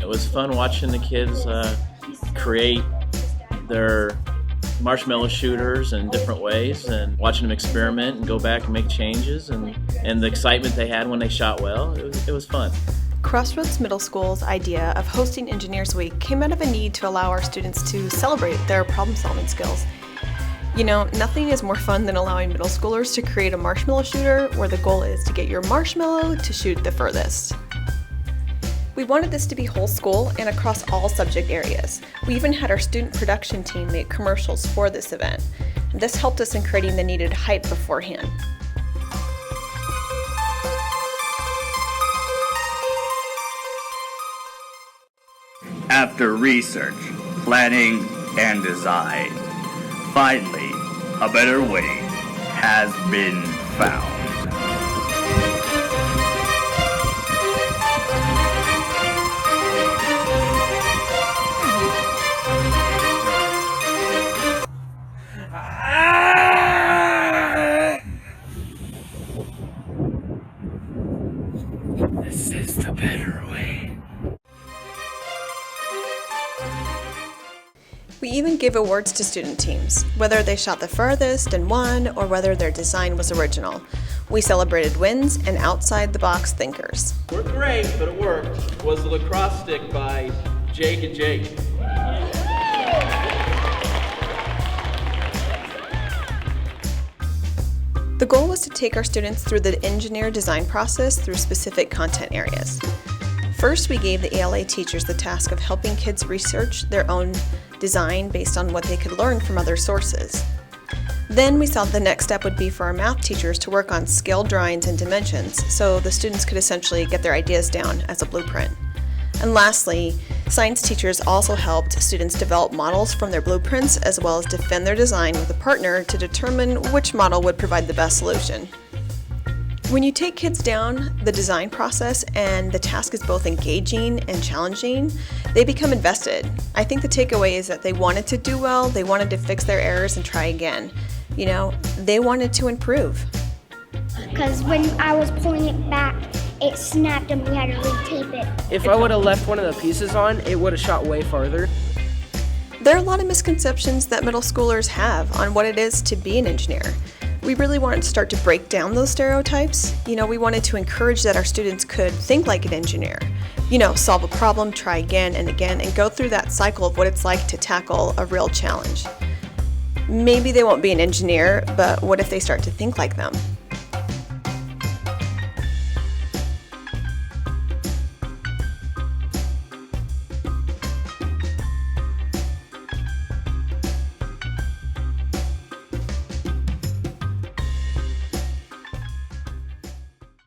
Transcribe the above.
It was fun watching the kids create their marshmallow shooters in different ways and watching them experiment and go back and make changes and the excitement they had when they shot well. It was fun. Crossroads Middle School's idea of hosting Engineers Week came out of a need to allow our students to celebrate their problem-solving skills. You know, nothing is more fun than allowing middle schoolers to create a marshmallow shooter where the goal is to get your marshmallow to shoot the furthest. We wanted this to be whole school and across all subject areas. We even had our student production team make commercials for this event. And this helped us in creating the needed hype beforehand. After research, planning, and design, finally, a better way has been found. This is the better way. We even gave awards to student teams, whether they shot the farthest and won, or whether their design was original. We celebrated wins and outside-the-box thinkers. We're great, but it worked. Was the lacrosse stick by Jake and Jake. The goal was to take our students through the engineer design process through specific content areas. First, we gave the ELA teachers the task of helping kids research their own design based on what they could learn from other sources. Then we saw the next step would be for our math teachers to work on scale drawings and dimensions so the students could essentially get their ideas down as a blueprint. And lastly, science teachers also helped students develop models from their blueprints as well as defend their design with a partner to determine which model would provide the best solution. When you take kids down the design process and the task is both engaging and challenging, they become invested. I think the takeaway is that they wanted to do well, they wanted to fix their errors and try again. You know, they wanted to improve. Because when I was pulling it back, it snapped and we had to retape it. If I would have left one of the pieces on, it would have shot way farther. There are a lot of misconceptions that middle schoolers have on what it is to be an engineer. We really wanted to start to break down those stereotypes. You know, we wanted to encourage that our students could think like an engineer. You know, solve a problem, try again, and go through that cycle of what it's like to tackle a real challenge. Maybe they won't be an engineer, but what if they start to think like them?